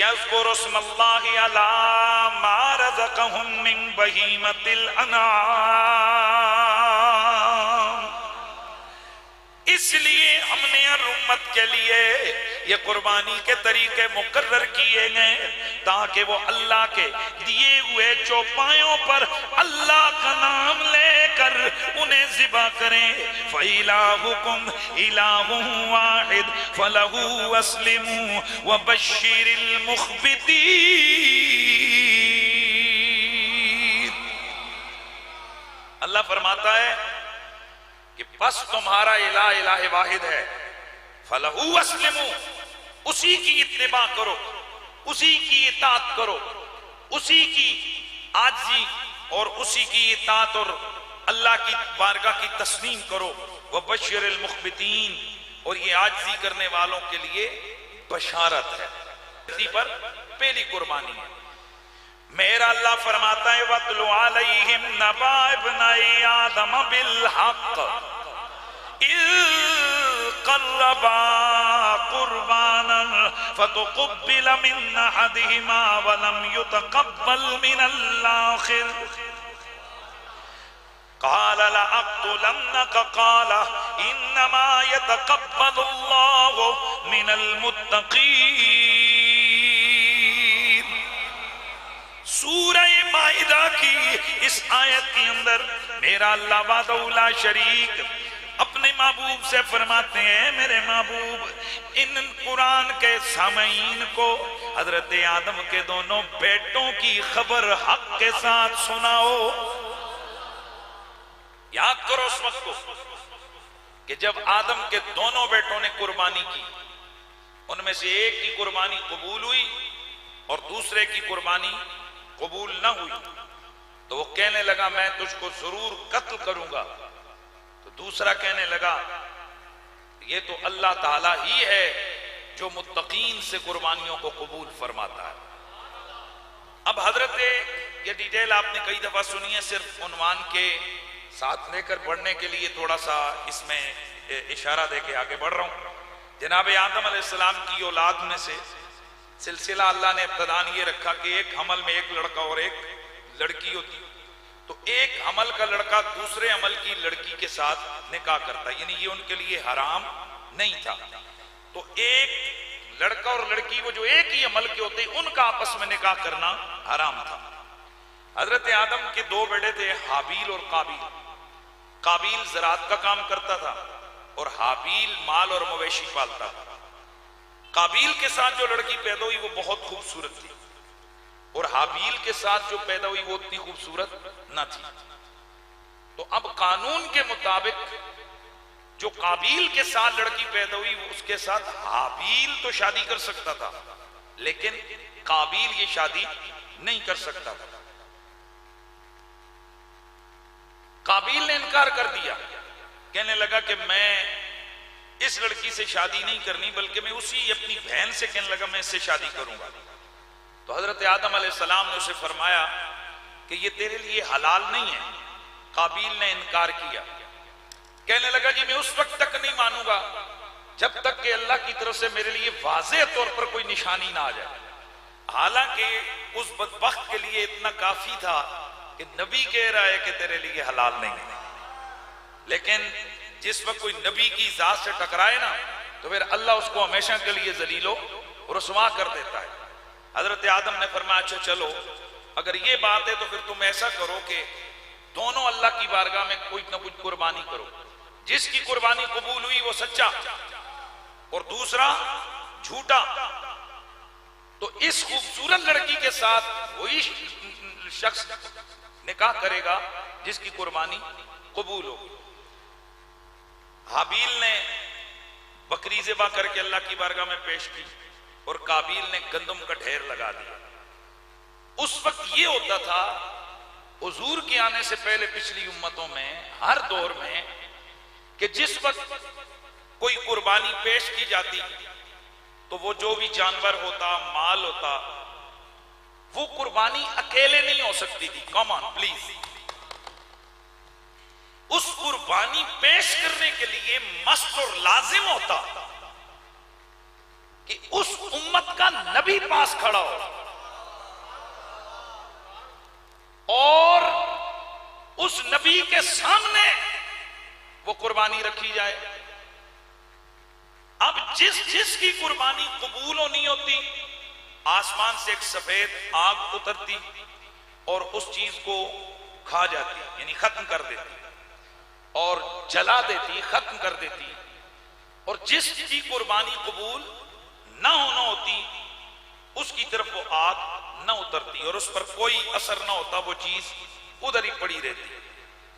لیذکروا اسم اللہ علی ما رزقہم من بہیمۃ الانعام۔ اس لیے ہم نے ہر امت کے لیے یہ قربانی کے طریقے مقرر کیے گئے تاکہ وہ اللہ کے دیے ہوئے چوپایوں پر اللہ کا نام لے کر انہیں ذبح کریں۔ فَإِلَٰهُكُمْ إِلَٰهٌ وَاحِدٌ فَلَهُ أَسْلِمُوا وَبَشِّرِ الْمُخْبِتِينَ۔ اللہ فرماتا ہے کہ بس تمہارا الہ الہ واحد ہے، فَلَهُ أَسْلِمُوا، اسی کی اتباع کرو، اسی کی اطاعت کرو، اسی کی عاجزی اور اسی کی اطاعت اور اللہ کی بارگاہ کی تسلیم کرو۔ وَبَشِّرِ الْمُخْبِتِينَ، اور یہ عاجزی کرنے والوں کے لیے بشارت ہے۔ اسی پر پہلی قربانی ہے۔ میرا اللہ فرماتا ہے وَاتْلُ عَلَيْهِمْ نَبَأَ ابْنَيْ آدَمَ بِالْحَقِّ إِذْ قَرَّبَا قُرْبَانًا فَتُقُبِّلَ مِنْ أَحَدِهِمَا وَلَمْ يُتَقَبَّلْ مِنَ الْآخَرِ قَالَ لَأَقْتُلَنَّكَ قَالَ إِنَّمَا يَتَقَبَّلُ اللَّهُ مِنَ الْمُتَّقِينَ۔ سورہ مائدہ کی اس آیت کے اندر میرا اللہ وحدہ لا شریک اپنے محبوب سے فرماتے ہیں میرے محبوب ان قرآن کے سامعین کو حضرت آدم کے دونوں بیٹوں کی خبر حق کے ساتھ سناؤ۔ یاد کرو اس وقت کو کہ جب آدم کے دونوں بیٹوں نے قربانی کی، ان میں سے ایک کی قربانی قبول ہوئی اور دوسرے کی قربانی قبول نہ ہوئی، تو وہ کہنے لگا میں تجھ کو ضرور قتل کروں گا، تو دوسرا کہنے لگا یہ تو اللہ تعالیٰ ہی ہے جو متقین سے قربانیوں کو قبول فرماتا ہے۔ اب حضرت یہ ڈیٹیل آپ نے کئی دفعہ سنی ہے، صرف عنوان کے ساتھ لے کر پڑھنے کے لیے تھوڑا سا اس میں اشارہ دے کے آگے بڑھ رہا ہوں۔ جناب آدم علیہ السلام کی اولاد میں سے سلسلہ اللہ نے ابتداً یہ رکھا کہ ایک حمل میں ایک لڑکا اور ایک لڑکی ہوتی، تو ایک حمل کا لڑکا دوسرے حمل کی لڑکی کے ساتھ نکاح کرتا، یعنی یہ ان کے لیے حرام نہیں تھا۔ تو ایک لڑکا اور لڑکی وہ جو ایک ہی حمل کے ہوتے ان کا آپس میں نکاح کرنا حرام تھا۔ حضرت آدم کے دو بیٹے تھے حابیل اور قابیل۔ قابیل زراعت کا کام کرتا تھا اور حابیل مال اور مویشی پالتا تھا۔ قابیل کے ساتھ جو لڑکی پیدا ہوئی وہ بہت خوبصورت تھی اور حابیل کے ساتھ جو پیدا ہوئی وہ اتنی خوبصورت نہ تھی۔ تو اب قانون کے مطابق جو قابیل کے ساتھ لڑکی پیدا ہوئی اس کے ساتھ حابیل تو شادی کر سکتا تھا لیکن قابیل یہ شادی نہیں کر سکتا تھا۔ قابیل نے انکار کر دیا، کہنے لگا کہ میں اس لڑکی سے شادی نہیں کرنی بلکہ میں اسی اپنی بہن سے کہنے لگا میں اس سے شادی کروں گا۔ تو حضرت آدم علیہ السلام نے اسے فرمایا کہ یہ تیرے لیے حلال نہیں ہے۔ قابیل نے انکار کیا، کہنے لگا جی میں اس وقت تک نہیں مانوں گا جب تک کہ اللہ کی طرف سے میرے لیے واضح طور پر کوئی نشانی نہ آ جائے۔ حالانکہ اس بدبخت کے لیے اتنا کافی تھا کہ نبی کہہ رہا ہے کہ تیرے لیے حلال نہیں ہے، لیکن جس وقت کوئی نبی کی ذات سے ٹکرائے نا تو پھر اللہ اس کو ہمیشہ کے لیے ذلیل و رسوا کر دیتا ہے۔ حضرت آدم نے فرمایا اچھا چلو اگر یہ بات ہے تو پھر تم ایسا کرو کہ دونوں اللہ کی بارگاہ میں کوئی نہ کچھ قربانی کرو، جس کی قربانی قبول ہوئی وہ سچا اور دوسرا جھوٹا۔ تو اس خوبصورت لڑکی کے ساتھ وہی شخص نکاح کرے گا جس کی قربانی قبول ہو۔ حابیل نے بکری ذبح کر کے اللہ کی بارگاہ میں پیش کی اور قابیل نے گندم کا ڈھیر لگا دیا۔ اس وقت یہ ہوتا تھا حضور کے آنے سے پہلے پچھلی امتوں میں ہر دور میں کہ جس وقت کوئی قربانی پیش کی جاتی تو وہ جو بھی جانور ہوتا مال ہوتا وہ قربانی اکیلے نہیں ہو سکتی تھی۔ کم آن پلیز، اس قربانی پیش کرنے کے لیے مست اور لازم ہوتا کہ اس امت کا نبی پاس کھڑا ہو اور اس نبی کے سامنے وہ قربانی رکھی جائے. اب جس کی قربانی قبول ہونی ہوتی، آسمان سے ایک سفید آگ اترتی اور اس چیز کو کھا جاتی، یعنی ختم کر دیتی اور جلا دیتی، ختم کر دیتی. اور جس کی قربانی قبول نہ ہونا ہوتی اس کی طرف وہ آگ نہ اترتی اور اس پر کوئی اثر نہ ہوتا، وہ چیز ادھر ہی پڑی رہتی.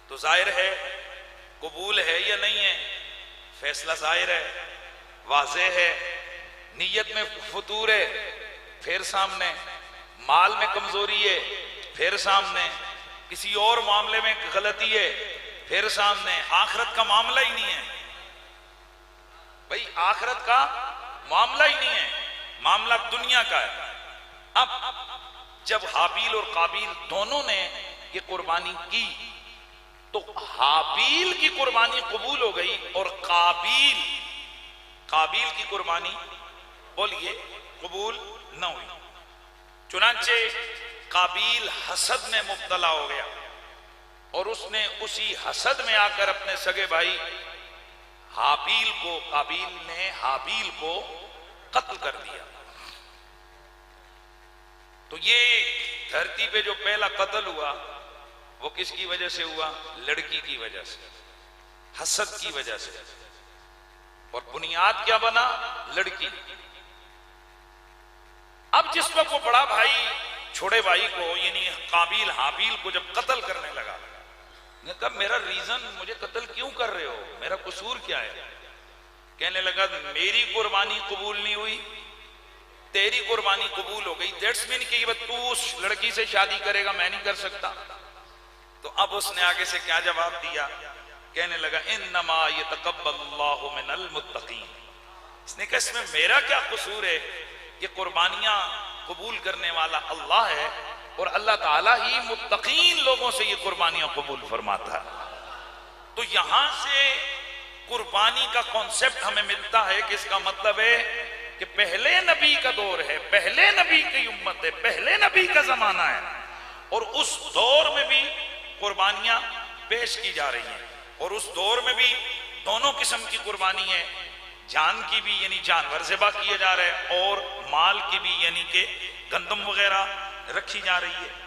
تو ظاہر ہے قبول ہے یا نہیں ہے، فیصلہ ظاہر ہے، واضح ہے. نیت میں فتور ہے، پھر سامنے. مال میں کمزوری ہے، پھر سامنے. کسی اور معاملے میں غلطی ہے، پھر سامنے. آخرت کا معاملہ ہی نہیں ہے بھئی، آخرت کا معاملہ ہی نہیں ہے، معاملہ دنیا کا ہے. اب جب حابیل اور قابیل دونوں نے یہ قربانی کی تو حابیل کی قربانی قبول ہو گئی اور قابیل کی قربانی بولیے قبول نہ ہوئی. چنانچہ قابیل حسد میں مبتلا ہو گیا اور اس نے اسی حسد میں آ کر اپنے سگے بھائی قابیل نے حابیل کو قتل کر دیا. تو یہ دھرتی پہ جو پہلا قتل ہوا وہ کس کی وجہ سے ہوا؟ لڑکی کی وجہ سے، حسد کی وجہ سے. اور بنیاد کیا بنا؟ لڑکی. اب جس وقت وہ بڑا بھائی چھوٹے بھائی کو یعنی قابیل حابیل کو جب قتل کرنے لگا، نے کہا میرا ریزن، مجھے قتل کیوں کر رہے ہو، میرا قصور کیا ہے؟ کہنے لگا میری قربانی قبول نہیں ہوئی، تیری قربانی قبول ہو گئی. دیٹس مین کہ تو اس لڑکی سے شادی کرے گا، میں نہیں کر سکتا. تو اب اس نے آگے سے کیا جواب دیا؟ کہنے لگا انما یتقبل اللہ من المتقین. اس نے کہا اس میں میرا کیا قصور ہے؟ یہ قربانیاں قبول کرنے والا اللہ ہے اور اللہ تعالیٰ ہی متقین لوگوں سے یہ قربانیاں قبول فرماتا ہے. تو یہاں سے قربانی کا کانسیپٹ ہمیں ملتا ہے کہ اس کا مطلب ہے کہ پہلے نبی کا دور ہے، پہلے نبی کی امت ہے، پہلے نبی کا زمانہ ہے اور اس دور میں بھی قربانیاں پیش کی جا رہی ہیں. اور اس دور میں بھی دونوں قسم کی قربانی ہے، جان کی بھی یعنی جانور ذبح کیے جا رہے ہیں اور مال کی بھی یعنی کہ گندم وغیرہ رکھی جا رہی ہے.